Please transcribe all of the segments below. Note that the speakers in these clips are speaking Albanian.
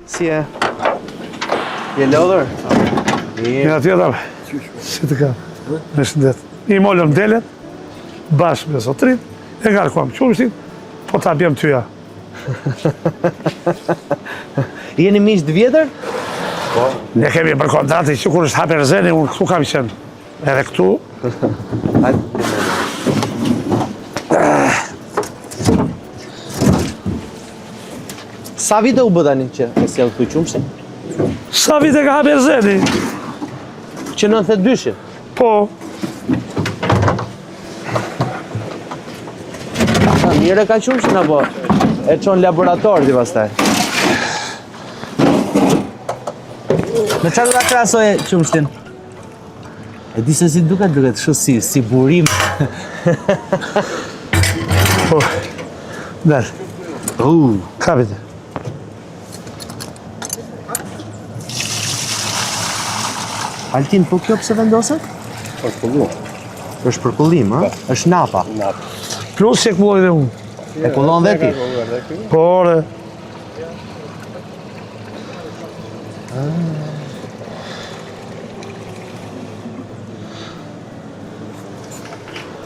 Si e? Je lodhër? Nga tjetër, si të kam, me shëndet. I mollëm delet, bashkë me sotrin, e ngarkuam qumshtin, po ta bjem tyja. Jeni miq të vjetër? Ne kemi për kontrati që kur është hape rëzeni, unë këtu kam qenë. Edhe këtu. Sa vite u bë tani që e sjell këtu qumshtin? Sa vite ka hape rëzeni? Që 92-shin? Po. Mire ka qumshin apo e çon laborator ti pastaj? Me çfarë do ta krahasoje qumshtin? E di se si duket kështu si burim. Po. Dal. Kapite. Altin, po kjo pse vendoset? Është kullim. Është për kullim, ha? Është napa. Plus që këmulloj dhe unë. E kullon dhe ti? Por,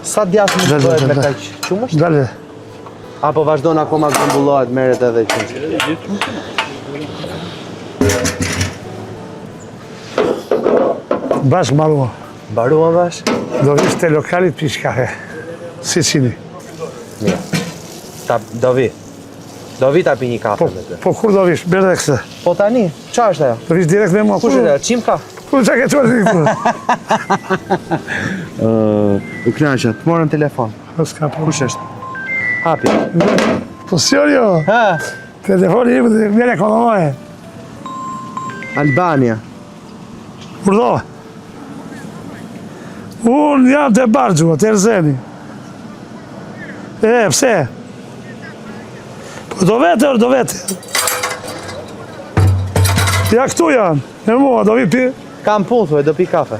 Sa djathë më të bëhet me kaq qumësht? Dale. Apo vazhdon akoma grumbullohet, merret edhe qumësht? Bash marua. Mbaruan bash? Do vish te lokalit pish kafe. Si qini. Do vi. Do vi ta pi një kafe me ty. Po kur do vish? Bërë dhe këse. Po tani, qa është ajo? Do vish direkt me mua. Kush është ajo? Qim ka? Kur që ke qërë të U knaqja, të morën telefon. Ska po. Kush është? Hapi. Po sjor jo. Ha? Telefoni im dhe mjene ekonomoje. Albania. Urdo. Unë jam të Bargjua, të Erzeni. Pse? Po do vete. Ja këtu janë, e mua, do vi pi. Kam punë, thuaj, do pi kafe.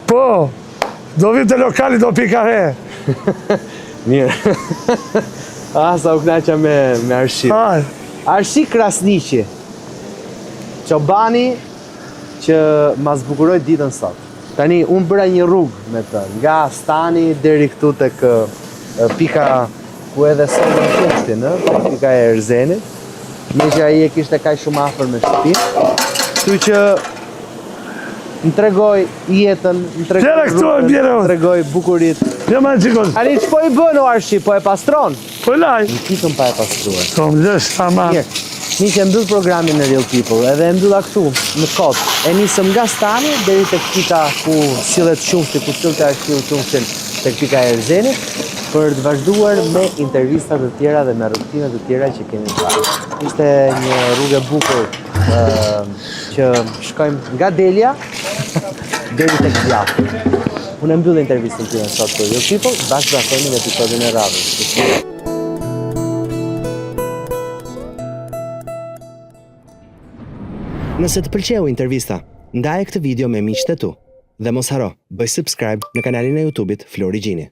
Po, do vi të lokali, do pi kafe. Mirë. Sa u knaqja me Arshik. Aj, Arshik Krasniqi. Qobani që ma zbukuroj ditën sot. Tani, unë bëra një rrugë me të, nga Stani deri këtu tek pika ku edhe sot në qumshtin, pika e Erzenit, me që aji e kishte kaq shumë afër me shtëpinë, kështu që më tregoj jetën, më tregoj rrugën, më tregoj bukurit. ja ma qikon. Ani, që po i bën o Arshi, po e pastron? Po laj. Në kitën pa e pastruar. Po më lësh, ama. Mirë, një që mbyll programin në Real People, edhe e mbylla këtu, në kot. E nisëm nga Stani, deri tek pika ku sillet qumshti, ku sillte Arshiu qumshtin tek pika e Erzenit, për të vazhduar me intervistat të tjera dhe me rrugtimet të tjera që kemi parë. Ishte një rrugë e bukur që shkojmë nga Delia deri tek Zjapi. Unë e mbyll intervistën tjera sot për Real People, bashkë vazhdojmë në episodin e radhës. Nëse të pëlqeu intervista, ndaje këtë video me miqtë e tu dhe mos haro, bëj subscribe në kanalin e YouTube-it Flori Gjini.